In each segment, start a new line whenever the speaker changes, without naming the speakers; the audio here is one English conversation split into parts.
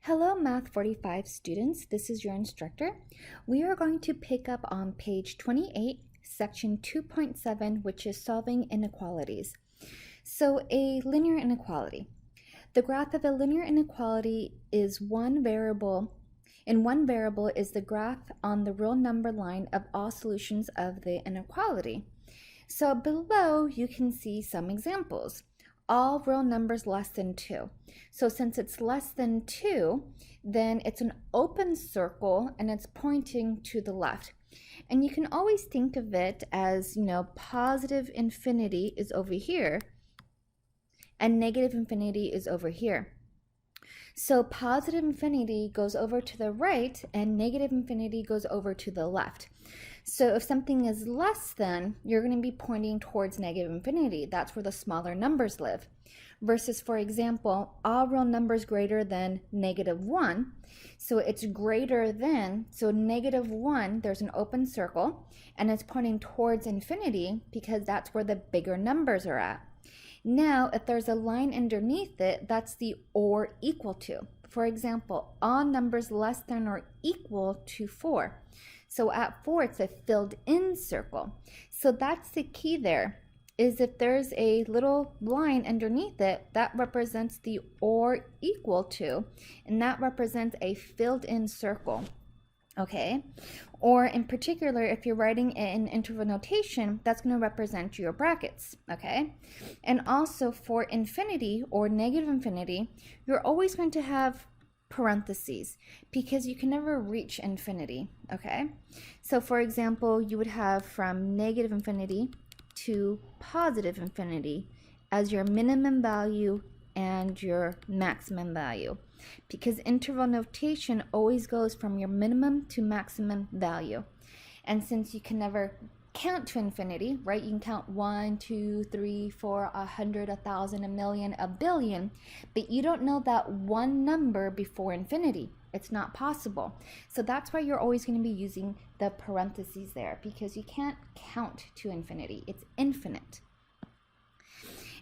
Hello Math 45 students, this is your instructor. We are going to pick up on page 28, section 2.7, which is solving inequalities. So a linear inequality. The graph of a linear inequality is one variable, and one variable is the graph on the real number line of all solutions of the inequality. So below you can see some examples. All real numbers less than 2. So since it's less than 2, then it's an open circle and it's pointing to the left. And you can always think of it as, positive infinity is over here and negative infinity is over here. So positive infinity goes over to the right and negative infinity goes over to the left. So if something is less than, you're going to be pointing towards negative infinity. That's where the smaller numbers live. Versus, for example, all real numbers greater than -1. So it's greater than, so -1, there's an open circle, and it's pointing towards infinity because that's where the bigger numbers are at. Now, if there's a line underneath it, that's the or equal to. For example, all numbers less than or equal to 4. So at 4, it's a filled in circle. So that's the key there, is if there's a little line underneath it, that represents the or equal to, and that represents a filled in circle. Okay, or in particular, if you're writing in interval notation, that's going to represent your brackets. Okay, and also for infinity or negative infinity, you're always going to have parentheses because you can never reach infinity. Okay, so for example, you would have from negative infinity to positive infinity as your minimum value and your maximum value, because interval notation always goes from your minimum to maximum value. And since you can never count to infinity, right? You can count 1, 2, 3, 4, 100, 1,000, a million, a billion, but you don't know that one number before infinity. It's not possible. So that's why you're always going to be using the parentheses there, because you can't count to infinity. It's infinite.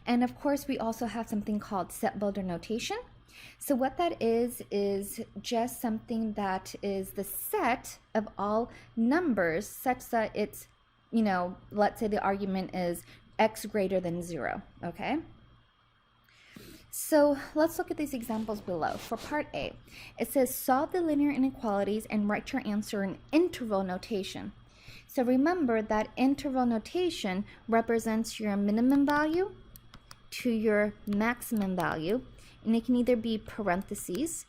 And of course, we also have something called set builder notation. So what that is just something that is the set of all numbers such that it's, let's say the argument is x greater than 0, okay? So let's look at these examples below. For part A, it says solve the linear inequalities and write your answer in interval notation. So remember that interval notation represents your minimum value to your maximum value, and it can either be parentheses,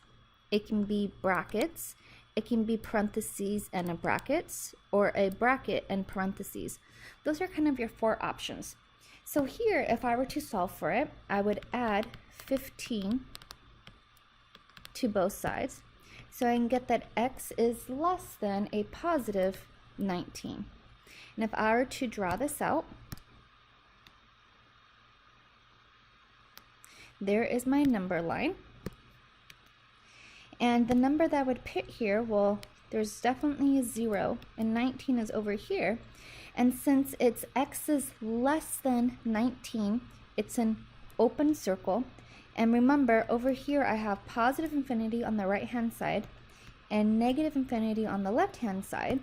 it can be brackets, it can be parentheses and a brackets, or a bracket and parentheses. Those are kind of your 4 options. So here, if I were to solve for it, I would add 15 to both sides, so I can get that x is less than a positive 19. And if I were to draw this out, there is my number line. And the number that I would put here, well, there's definitely a 0, and 19 is over here. And since it's x is less than 19, it's an open circle. And remember, over here I have positive infinity on the right-hand side and negative infinity on the left-hand side.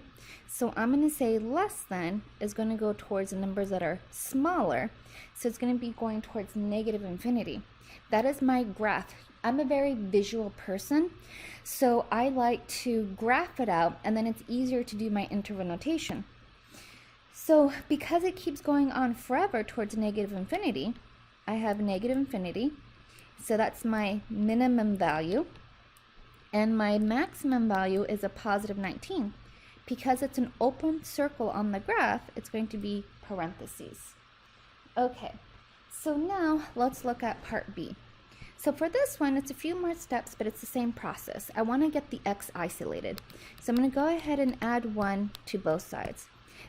So I'm going to say less than is going to go towards the numbers that are smaller. So it's going to be going towards negative infinity. That is my graph. I'm a very visual person, so I like to graph it out, and then it's easier to do my interval notation. So because it keeps going on forever towards negative infinity, I have negative infinity. So that's my minimum value. And my maximum value is a positive 19. Because it's an open circle on the graph, it's going to be parentheses. Okay, so now let's look at part B. So for this one, it's a few more steps, but it's the same process. I want to get the x isolated. So I'm going to go ahead and add 1 to both sides.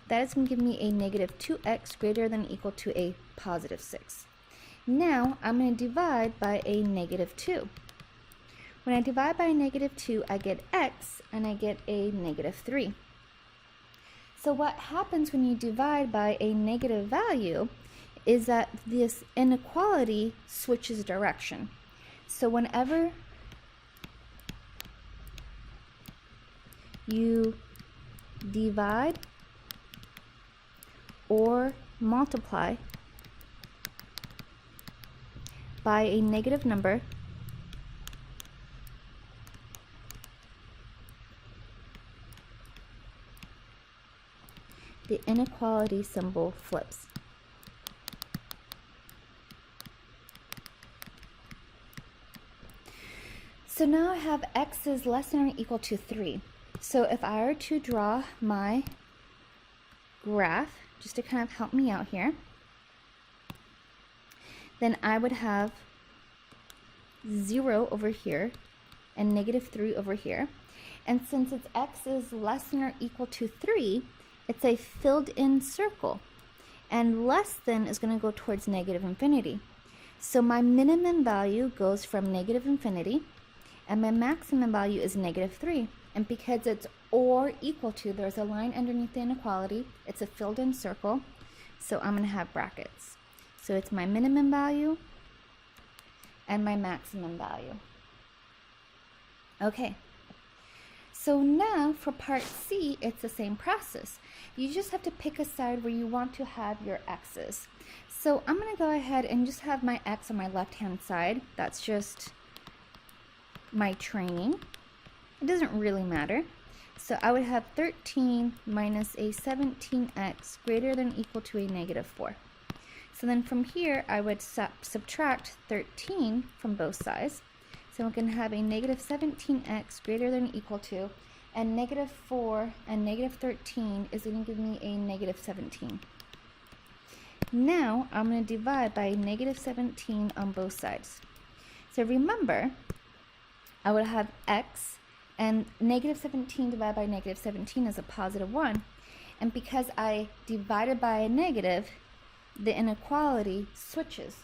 That is going to give me a negative 2x greater than or equal to a positive 6. Now I'm going to divide by a negative 2. When I divide by a negative 2, I get x, and I get a negative 3. So what happens when you divide by a negative value is that this inequality switches direction. So whenever you divide or multiply by a negative number, the inequality symbol flips. So now I have x is less than or equal to 3. So if I were to draw my graph, just to kind of help me out here, then I would have 0 over here and negative 3 over here. And since it's x is less than or equal to 3, it's a filled in circle. And less than is going to go towards negative infinity. So my minimum value goes from negative infinity, and my maximum value is negative 3. And because it's or equal to, there's a line underneath the inequality. It's a filled in circle. So I'm going to have brackets. So it's my minimum value and my maximum value. Okay. So now for part C, it's the same process. You just have to pick a side where you want to have your x's. So I'm going to go ahead and just have my x on my left-hand side. That's just my training. It doesn't really matter. So I would have 13 minus a 17x greater than or equal to a negative 4. So then from here, I would subtract 13 from both sides. So we're going to have a negative 17x greater than or equal to, and negative 4 and negative 13 is going to give me a negative 17. Now I'm going to divide by negative 17 on both sides. So remember, I would have x, and negative 17 divided by negative 17 is a positive 1. And because I divided by a negative, the inequality switches.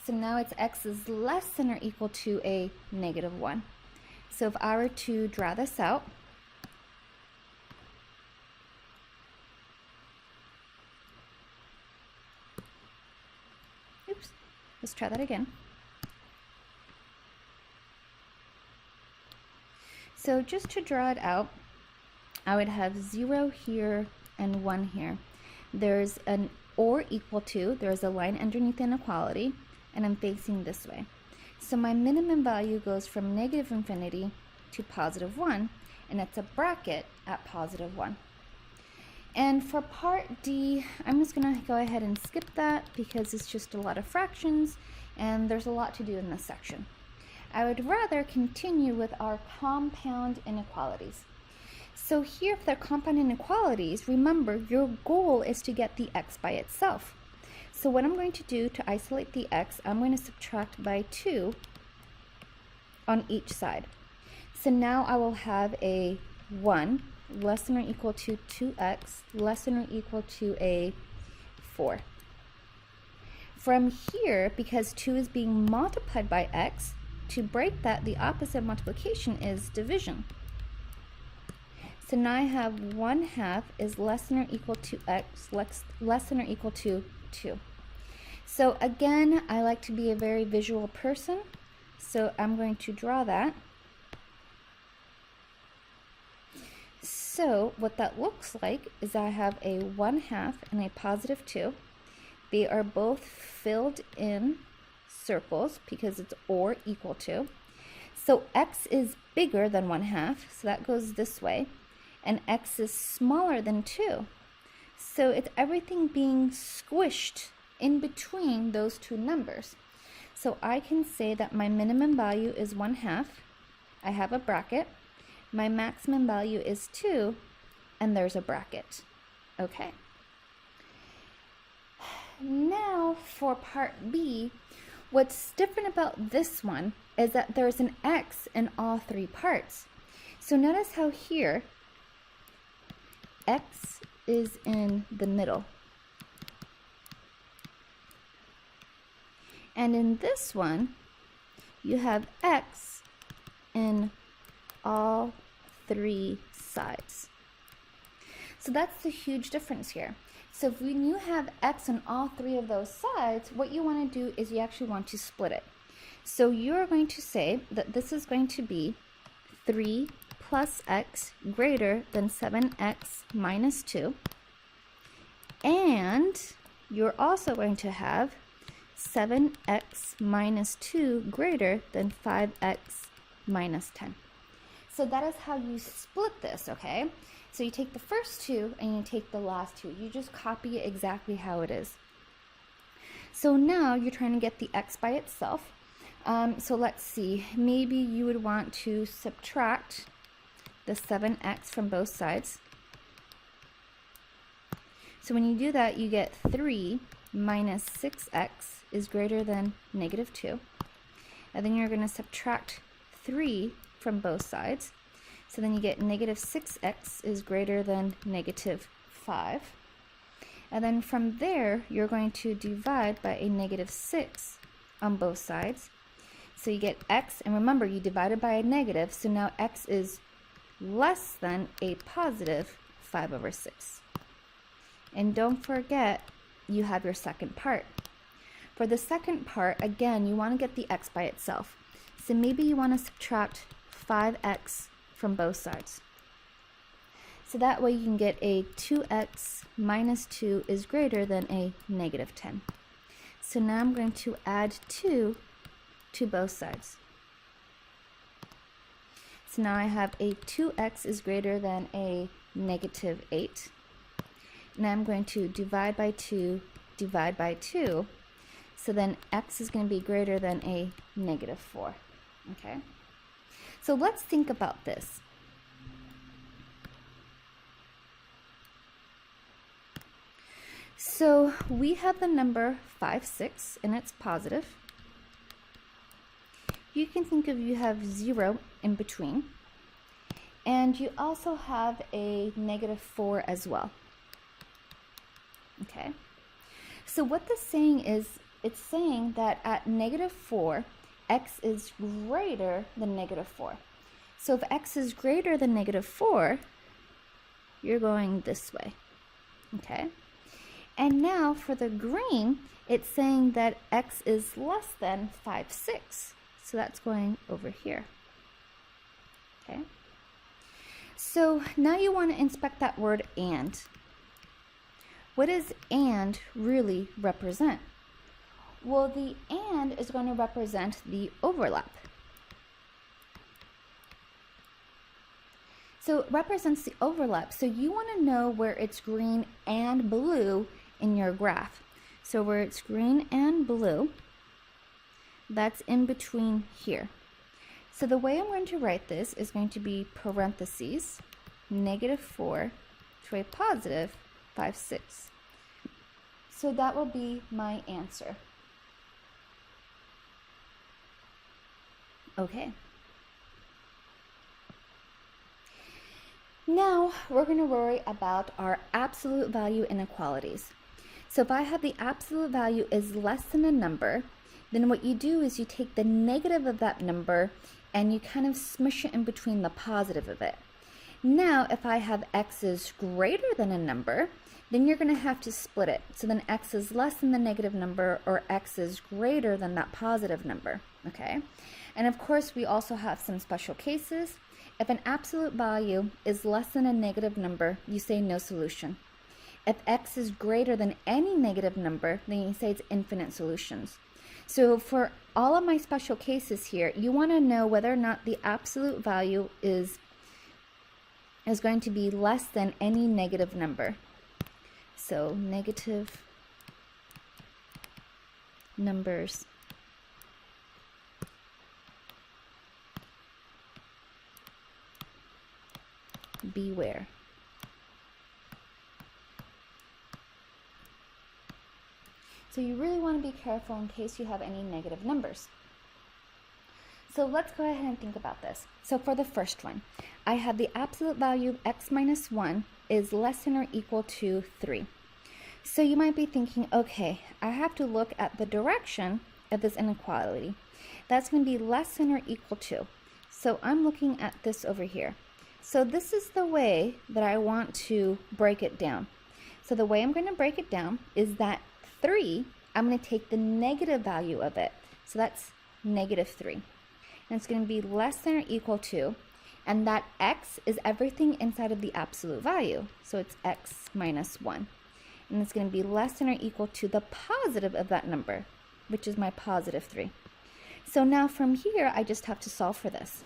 So now it's x is less than or equal to a negative 1. So if I were to draw this out, oops, let's try that again. So just to draw it out, I would have 0 here and 1 here. There's an or equal to, there's a line underneath the inequality, and I'm facing this way. So my minimum value goes from negative infinity to positive 1, and it's a bracket at positive 1. And for part D, I'm just going to go ahead and skip that because it's just a lot of fractions, and there's a lot to do in this section. I would rather continue with our compound inequalities. So here for the compound inequalities, remember your goal is to get the x by itself. So what I'm going to do to isolate the x, I'm going to subtract by 2 on each side. So now I will have a 1 less than or equal to 2x less than or equal to a 4. From here, because 2 is being multiplied by x, to break that, the opposite of multiplication is division. So now I have 1/2 is less than or equal to x less than or equal to 2. So again, I like to be a very visual person, so I'm going to draw that. So what that looks like is I have a 1/2 and a positive 2. They are both filled in circles because it's or equal to. So x is bigger than 1/2, so that goes this way, and x is smaller than 2. So it's everything being squished in between those two numbers. So I can say that my minimum value is 1/2. I have a bracket. My maximum value is 2, and there's a bracket. Okay. Now for part B, what's different about this one is that there's an x in all three parts. So notice how here, x is in the middle. And in this one, you have x in all three sides. So that's the huge difference here. So when you have x on all three of those sides, what you want to do is you actually want to split it. So you're going to say that this is going to be 3 plus x greater than 7x minus 2. And you're also going to have 7x minus 2 greater than 5x minus 10. So that is how you split this, okay? So you take the first two and you take the last two. You just copy it exactly how it is. So now you're trying to get the x by itself. So let's see, maybe you would want to subtract the 7x from both sides. So when you do that, you get 3 minus 6x is greater than negative 2. And then you're going to subtract 3 from both sides. So then you get negative 6x is greater than negative 5. And then from there, you're going to divide by a negative 6 on both sides. So you get x, and remember, you divided by a negative, so now x is less than a positive 5 over 6. And don't forget, you have your second part. For the second part, again, you want to get the x by itself. So maybe you want to subtract 5x from both sides. So that way you can get a 2x minus 2 is greater than a negative 10. So now I'm going to add 2 to both sides. So now I have a 2x is greater than a negative 8. Now I'm going to divide by 2, divide by 2. So then x is going to be greater than a negative 4. Okay? So let's think about this. So we have the number 5, 6, and it's positive. You can think of you have 0 in between. And you also have a negative 4 as well. Okay? So what this saying is, it's saying that at negative 4, x is greater than negative 4. So if x is greater than negative 4, you're going this way. Okay? And now for the green, it's saying that x is less than 5, 6. So that's going over here. Okay? So now you want to inspect that word and. What does and really represent? Well, the and is going to represent the overlap. So it represents the overlap. So you want to know where it's green and blue in your graph. So where it's green and blue, that's in between here. So the way I'm going to write this is going to be parentheses, negative 4 to a positive 5, 6. So that will be my answer. Okay. Now we're going to worry about our absolute value inequalities. So if I have the absolute value is less than a number, then what you do is you take the negative of that number and you kind of smush it in between the positive of it. Now, if I have x is greater than a number, then you're going to have to split it. So then x is less than the negative number, or x is greater than that positive number, okay? And of course, we also have some special cases. If an absolute value is less than a negative number, you say no solution. If x is greater than any negative number, then you say it's infinite solutions. So for all of my special cases here, you want to know whether or not the absolute value is going to be less than any negative number. So negative numbers. Beware. So you really want to be careful in case you have any negative numbers. So let's go ahead and think about this. So for the first one, I have the absolute value of x minus 1 is less than or equal to 3. So you might be thinking, okay, I have to look at the direction of this inequality. That's going to be less than or equal to. So I'm looking at this over here. So this is the way that I want to break it down. So the way I'm going to break it down is that 3, I'm going to take the negative value of it. So that's negative 3. And it's going to be less than or equal to. And that x is everything inside of the absolute value. So it's x minus 1. And it's going to be less than or equal to the positive of that number, which is my positive 3. So now from here, I just have to solve for this.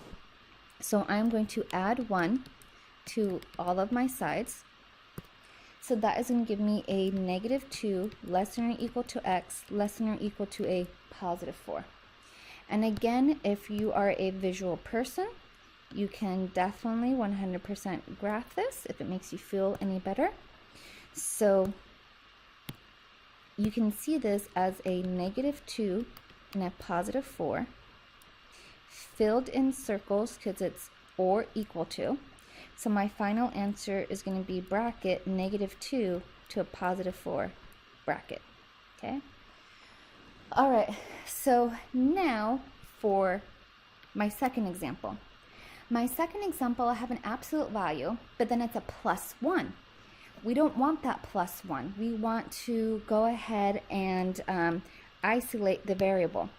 So I'm going to add 1 to all of my sides. So that is going to give me a negative 2 less than or equal to x less than or equal to a positive 4. And again, if you are a visual person, you can definitely 100% graph this if it makes you feel any better. So you can see this as a negative 2 and a positive 4 filled in circles because it's or equal to. So my final answer is going to be bracket negative 2 to a positive 4 bracket. Okay. All right. So now for my second example. My second example, I have an absolute value, but then it's a plus 1. We don't want that plus 1. We want to go ahead and isolate the variable.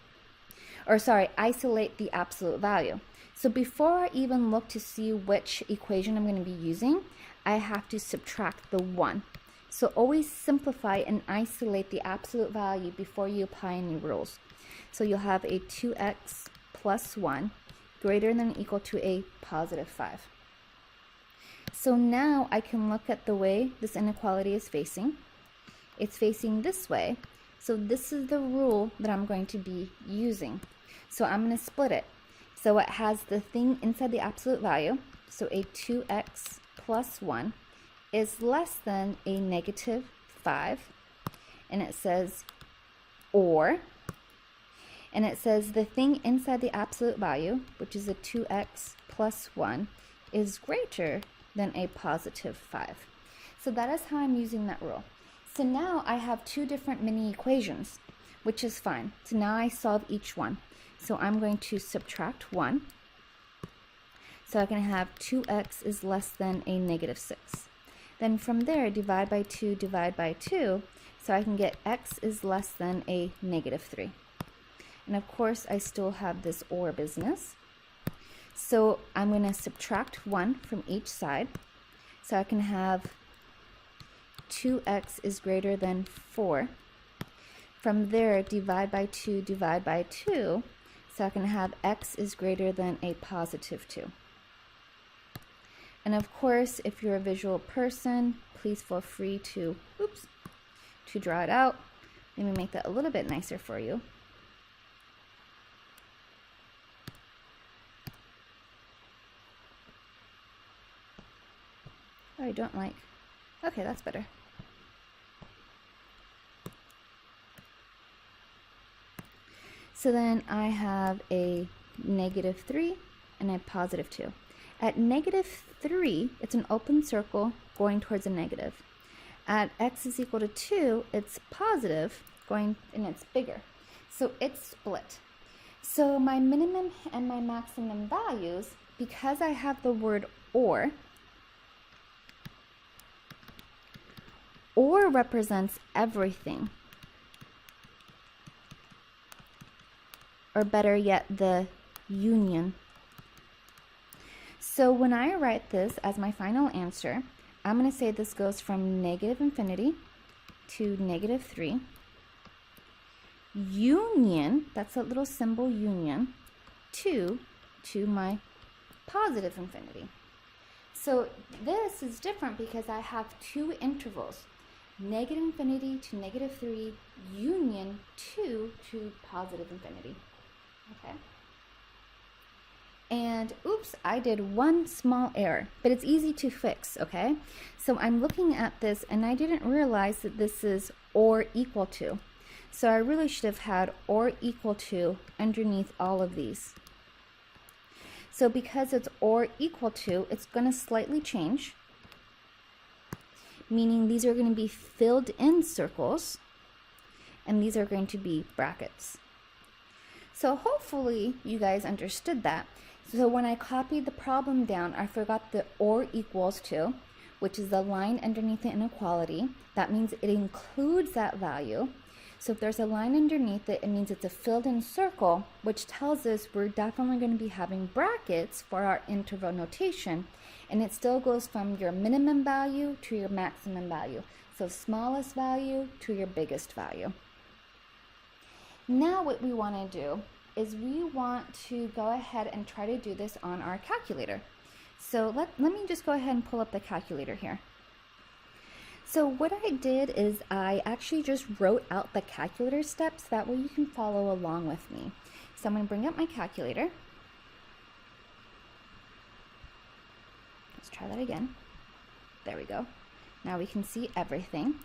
Isolate the absolute value. So before I even look to see which equation I'm going to be using, I have to subtract the 1. So always simplify and isolate the absolute value before you apply any rules. So you'll have a 2x plus 1 greater than or equal to a positive 5. So now I can look at the way this inequality is facing. It's facing this way. So this is the rule that I'm going to be using. So I'm going to split it. So it has the thing inside the absolute value. So a 2x plus 1 is less than a negative 5. And it says or. And it says the thing inside the absolute value, which is a 2x plus 1, is greater than a positive 5. So that is how I'm using that rule. So now I have two different mini equations, which is fine. So now I solve each one. So I'm going to subtract 1. So I can have 2x is less than a negative 6. Then from there, divide by 2, divide by 2. So I can get x is less than a negative 3. And of course, I still have this or business. So I'm going to subtract 1 from each side. So I can have 2x is greater than 4. From there, divide by 2, divide by 2. So I can have x is greater than a positive 2. And of course, if you're a visual person, please feel free to draw it out. Let me make that a little bit nicer for you. Oh, I don't like. Okay, that's better. So then I have a negative 3 and a positive 2. At negative 3, it's an open circle going towards a negative. At x is equal to 2, it's positive going, and it's bigger. So it's split. So my minimum and my maximum values, because I have the word or represents everything. Or better yet, the union. So when I write this as my final answer, I'm going to say this goes from negative infinity to negative 3. Union, that's that little symbol union, to my positive infinity. So this is different because I have two intervals. Negative infinity to negative 3, union 2 to positive infinity. Okay. And oops, I did one small error, but it's easy to fix, okay? So I'm looking at this and I didn't realize that this is or equal to. So I really should have had or equal to underneath all of these. So because it's or equal to, it's going to slightly change, meaning these are going to be filled in circles and these are going to be brackets. So hopefully you guys understood that. So when I copied the problem down, I forgot the or equals to, which is the line underneath the inequality. That means it includes that value. So if there's a line underneath it, it means it's a filled-in circle, which tells us we're definitely going to be having brackets for our interval notation. And it still goes from your minimum value to your maximum value. So smallest value to your biggest value. Now what we want to do is we want to go ahead and try to do this on our calculator. So let me just go ahead and pull up the calculator here. So what I did is I actually just wrote out the calculator steps, that way you can follow along with me. So I'm going to bring up my calculator. Let's try that again. There we go. Now we can see everything.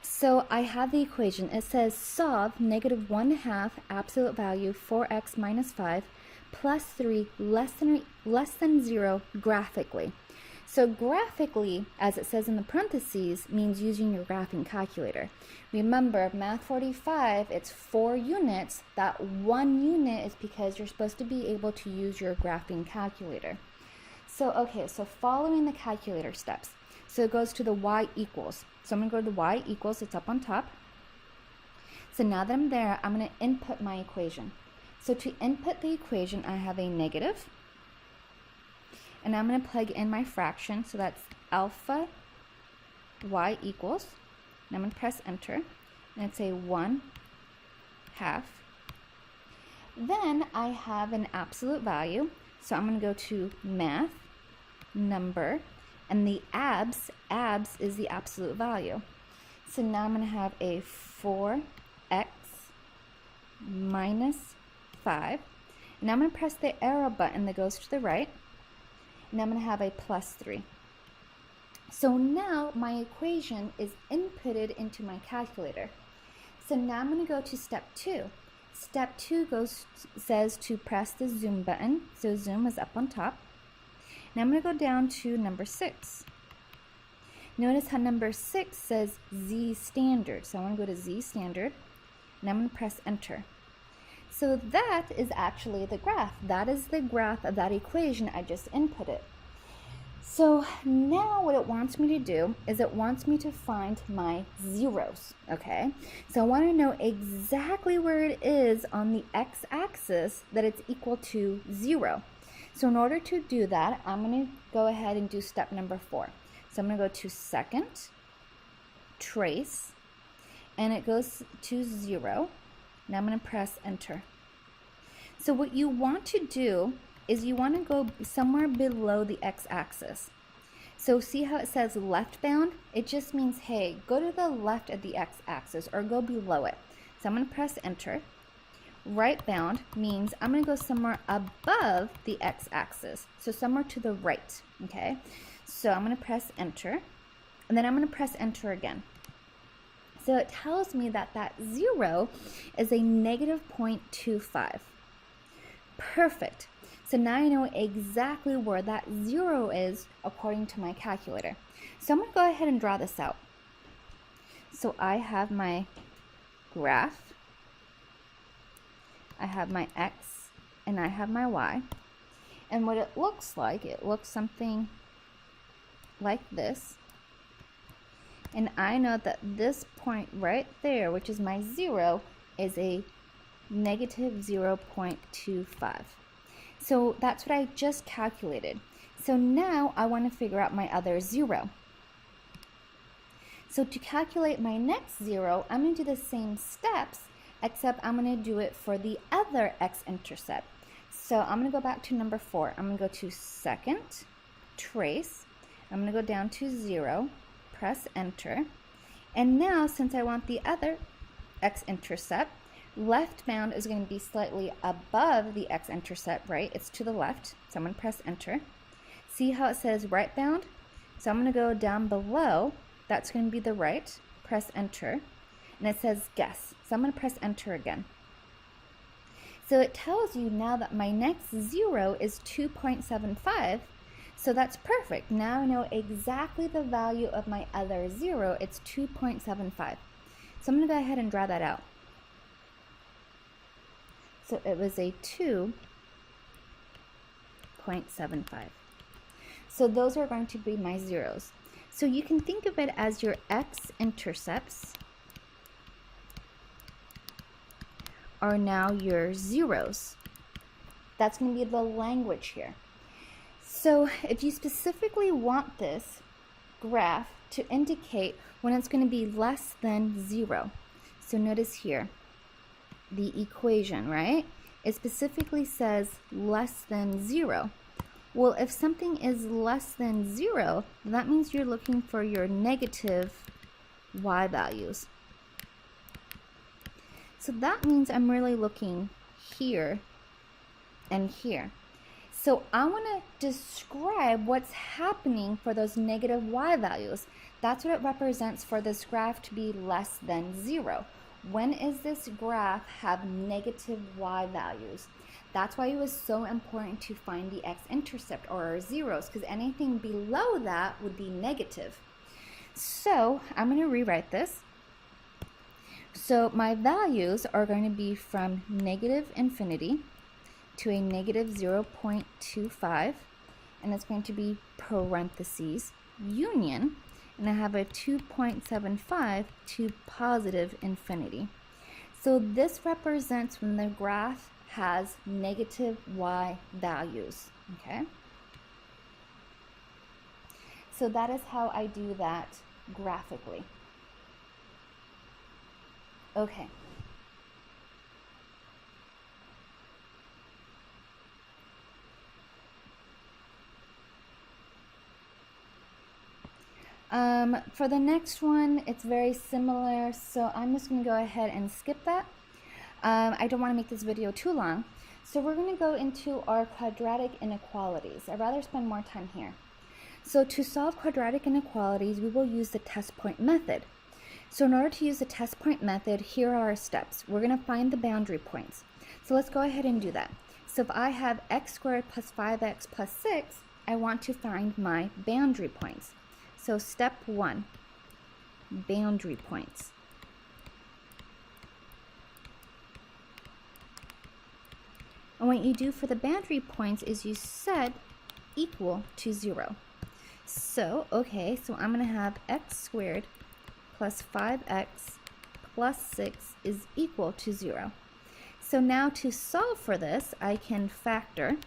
So I have the equation. It says solve negative 1/2 absolute value 4x minus 5 plus 3 less than 0 graphically. So graphically, as it says in the parentheses, means using your graphing calculator. Remember, Math 45, it's 4 units. That 1 unit is because you're supposed to be able to use your graphing calculator. So, okay, so following the calculator steps. So it goes to the y equals. So I'm going to go to the y equals, it's up on top. So now that I'm there, I'm going to input my equation. So to input the equation, I have a negative. And I'm going to plug in my fraction, so that's alpha y equals. And I'm going to press enter, and it's a 1/2. Then I have an absolute value, so I'm going to go to math, number, and the abs is the absolute value. So now I'm going to have a 4x minus 5. And I'm going to press the arrow button that goes to the right. And I'm going to have a plus 3. So now my equation is inputted into my calculator. So now I'm going to go to step 2. Step 2 says to press the zoom button. So zoom is up on top. Now I'm going to go down to number 6. Notice how number 6 says Z standard. So I want to go to Z standard. And I'm going to press enter. So that is actually the graph. That is the graph of that equation I just inputted. So now what it wants me to do is it wants me to find my zeros, okay? So I want to know exactly where it is on the x-axis that it's equal to 0. So in order to do that, I'm going to go ahead and do step number 4. So I'm going to go to second, trace, and it goes to 0. Now I'm going to press enter. So what you want to do is you want to go somewhere below the x-axis. So see how it says left bound? It just means, hey, go to the left of the x-axis or go below it. So I'm going to press enter. Right bound means I'm going to go somewhere above the x-axis. So somewhere to the right, okay? So I'm going to press enter, and then I'm going to press enter again. So it tells me that that 0 is a negative 0.25. Perfect. So now I know exactly where that 0 is according to my calculator. So I'm going to go ahead and draw this out. So I have my graph, I have my x, and I have my y. And what it looks something like this. And I know that this point right there, which is my 0, is a negative 0.25. So that's what I just calculated. So now I want to figure out my other 0. So to calculate my next 0, I'm going to do the same steps, except I'm going to do it for the other x-intercept. So I'm going to go back to number 4. I'm going to go to second, trace. I'm going to go down to 0, press enter. And now, since I want the other x-intercept, left bound is going to be slightly above the x-intercept, right? It's to the left. So I'm going to press enter. See how it says right bound? So I'm going to go down below. That's going to be the right. Press enter. And it says guess. So I'm going to press enter again. So it tells you now that my next 0 is 2.75. So that's perfect. Now I know exactly the value of my other 0. It's 2.75. So I'm going to go ahead and draw that out. So it was a 2.75. So those are going to be my zeros. So you can think of it as your x-intercepts are now your zeros. That's going to be the language here. So if you specifically want this graph to indicate when it's going to be less than 0, so notice here, the equation, right? It specifically says less than 0. Well, if something is less than 0, that means you're looking for your negative y values. So that means I'm really looking here and here. So I want to describe what's happening for those negative y values. That's what it represents for this graph to be less than 0. When is this graph have negative y values? That's why it was so important to find the x-intercept or our zeros, because anything below that would be negative. So I'm going to rewrite this. So my values are going to be from negative infinity to a negative 0.25, and it's going to be parentheses union, and I have a 2.75 to positive infinity. So this represents when the graph has negative y values, okay? So that is how I do that graphically. Okay. For the next one, it's very similar, so I'm just going to go ahead and skip that. I don't want to make this video too long. So we're going to go into our quadratic inequalities. I'd rather spend more time here. So to solve quadratic inequalities, we will use the test point method. So in order to use the test point method, here are our steps. We're going to find the boundary points. So let's go ahead and do that. So if I have x squared plus 5x plus 6, I want to find my boundary points. So step 1, boundary points. And what you do for the boundary points is you set equal to 0. So, okay, so I'm going to have x squared plus 5x plus 6 is equal to 0. So now to solve for this, I can factor.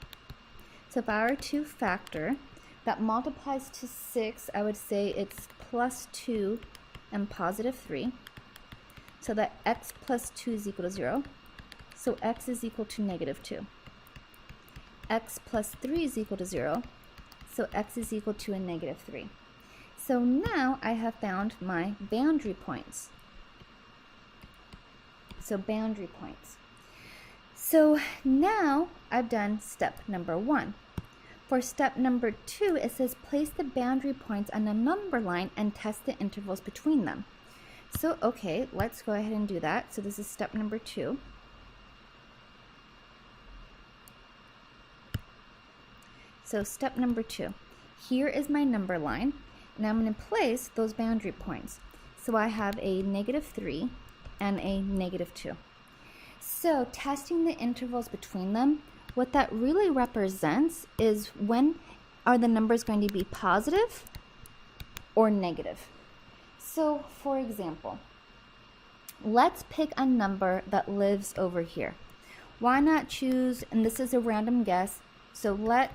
So if I were to factor, that multiplies to 6, I would say it's plus 2 and positive 3. So that x plus 2 is equal to 0. So x is equal to negative 2. X plus 3 is equal to 0. So x is equal to a negative 3. So now I have found my boundary points. So boundary points. So now I've done step number 1. For step number 2, it says place the boundary points on a number line and test the intervals between them. So, okay, let's go ahead and do that. So this is step number 2. So step number 2. Here is my number line, and I'm going to place those boundary points. So I have a negative 3 and a negative 2. So testing the intervals between them, what that really represents is when are the numbers going to be positive or negative. So for example, let's pick a number that lives over here. Why not choose, and this is a random guess, so let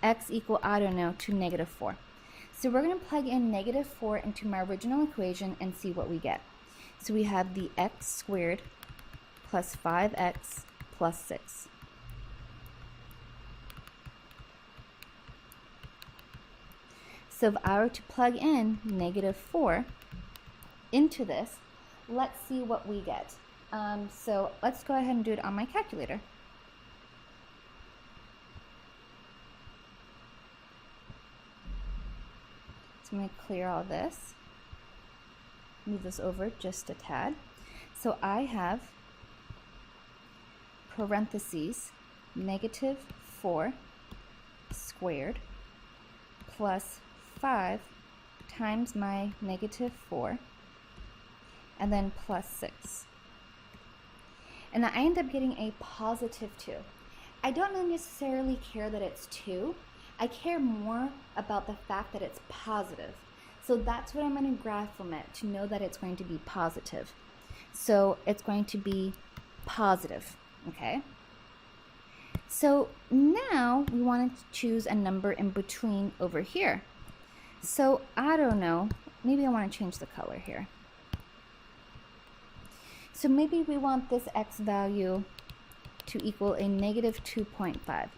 x equal, I don't know, to negative 4. So we're going to plug in negative 4 into my original equation and see what we get. So we have the x squared plus 5x plus 6. So if I were to plug in negative 4 into this, let's see what we get. So let's go ahead and do it on my calculator. So I'm going to clear all this, move this over just a tad. So I have parentheses negative 4 squared plus 5 times my negative 4 and then plus 6. And I end up getting a positive 2. I don't necessarily care that it's 2. I care more about the fact that it's positive. So that's what I'm going to graph from it to know that it's going to be positive. So it's going to be positive, okay? So now we want to choose a number in between over here. So I don't know, maybe I want to change the color here. So maybe we want this x value to equal a negative 2.5.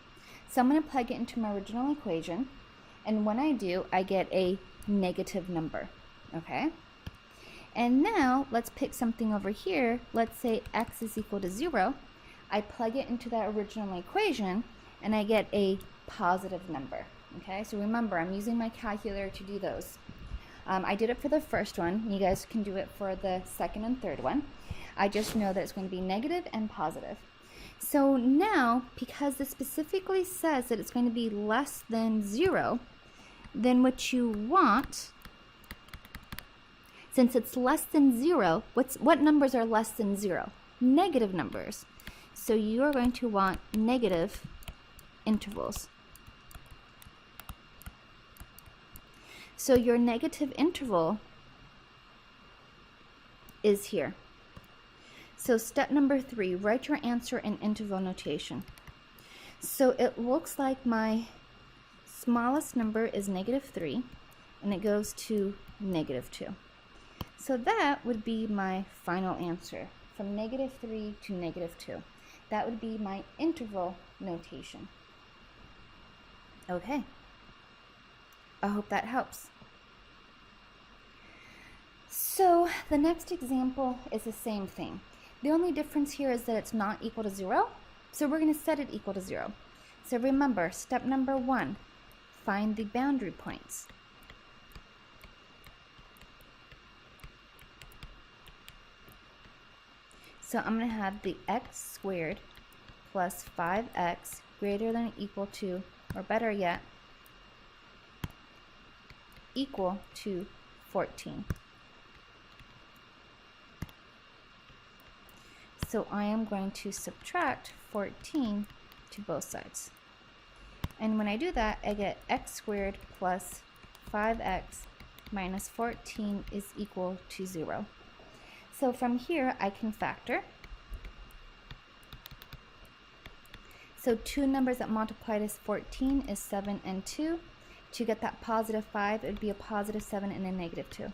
So I'm going to plug it into my original equation, and when I do, I get a negative number, okay? And now let's pick something over here. Let's say x is equal to 0. I plug it into that original equation, and I get a positive number, okay? So remember, I'm using my calculator to do those. I did it for the first one. You guys can do it for the second and third one. I just know that it's going to be negative and positive. So now, because this specifically says that it's going to be less than 0, then what you want, since it's less than 0, what numbers are less than 0? Negative numbers. So you are going to want negative intervals. So your negative interval is here. So step number 3, write your answer in interval notation. So it looks like my smallest number is negative 3, and it goes to negative 2. So that would be my final answer, from negative 3 to negative 2. That would be my interval notation. Okay. I hope that helps. So the next example is the same thing. The only difference here is that it's not equal to 0, so we're going to set it equal to 0. So remember, step number 1, find the boundary points. So I'm going to have the x squared plus 5x greater than or equal to, or better yet, equal to 14. So I am going to subtract 14 to both sides. And when I do that, I get x squared plus 5x minus 14 is equal to 0. So from here, I can factor. So two numbers that multiplied as 14 is 7 and 2. To get that positive 5, it would be a positive 7 and a negative 2.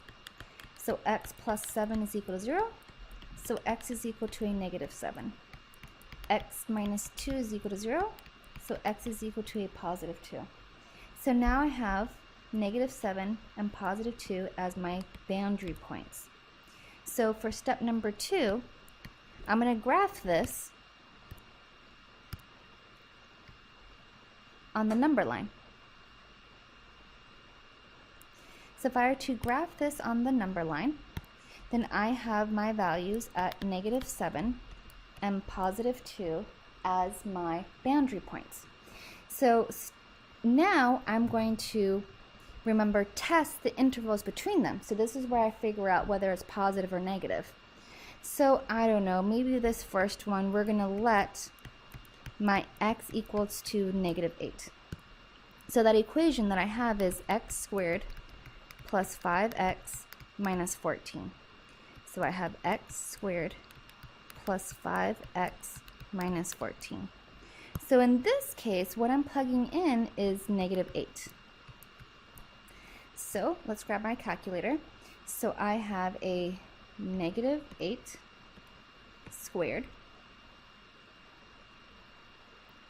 So x plus 7 is equal to 0. So x is equal to a negative 7. X minus 2 is equal to 0. So x is equal to a positive 2. So now I have negative 7 and positive 2 as my boundary points. So for step number 2, I'm going to graph this on the number line. So if I were to graph this on the number line, then I have my values at negative 7 and positive 2 as my boundary points. So now I'm going to, remember, test the intervals between them. So this is where I figure out whether it's positive or negative. So I don't know, maybe this first one, we're going to let my x equals to negative 8. So that equation that I have is x squared plus 5x minus 14. So I have x squared plus 5x minus 14. So in this case, what I'm plugging in is negative 8. So let's grab my calculator. So I have a negative 8 squared.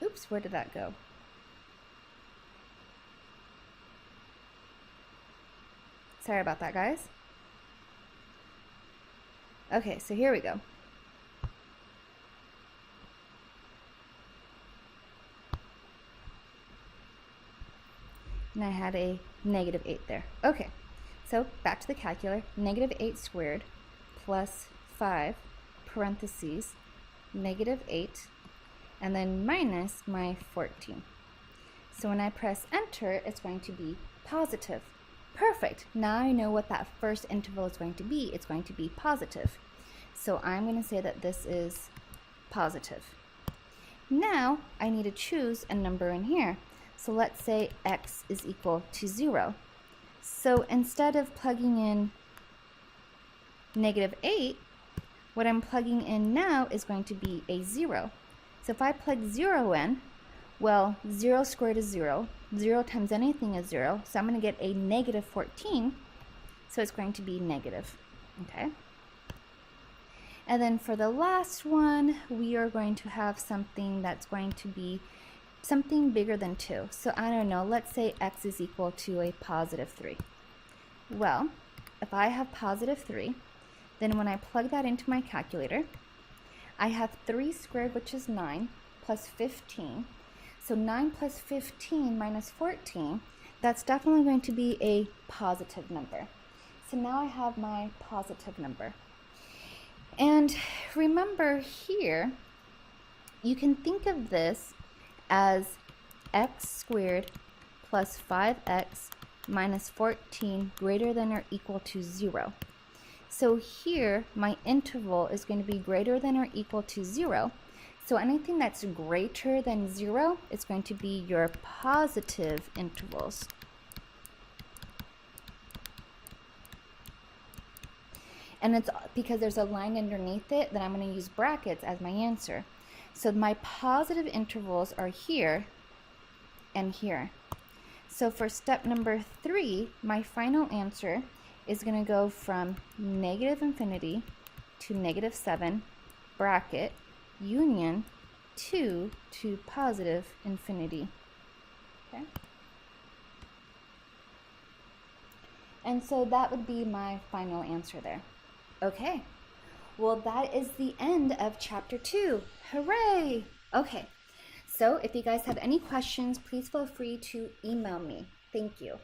Oops, where did that go? Sorry about that, guys. Okay, so here we go. And I had a negative 8 there. Okay, so back to the calculator. Negative 8 squared plus 5 parentheses negative 8 and then minus my 14. So when I press enter, it's going to be positive. Perfect. Now I know what that first interval is going to be. It's going to be positive. So I'm going to say that this is positive. Now I need to choose a number in here. So let's say x is equal to 0. So instead of plugging in negative 8, what I'm plugging in now is going to be a 0. So if I plug 0 in, well, 0 squared is 0. 0 times anything is 0. So I'm going to get a negative 14. So it's going to be negative. Okay. And then for the last one, we are going to have something that's going to be something bigger than 2. So I don't know, let's say x is equal to a positive 3. Well, if I have positive 3, then when I plug that into my calculator, I have 3 squared, which is 9, plus 15. So 9 plus 15 minus 14, that's definitely going to be a positive number. So now I have my positive number. And remember here, you can think of this as x squared plus 5x minus 14 greater than or equal to 0. So here, my interval is going to be greater than or equal to 0. So anything that's greater than 0 is going to be your positive intervals. And it's because there's a line underneath it that I'm going to use brackets as my answer. So my positive intervals are here and here. So for step number 3, my final answer is going to go from negative infinity to negative 7, bracket, union, 2 to positive infinity. Okay? And so that would be my final answer there. Okay, well that is the end of chapter 2. Hooray! Okay, so if you guys have any questions, please feel free to email me. Thank you.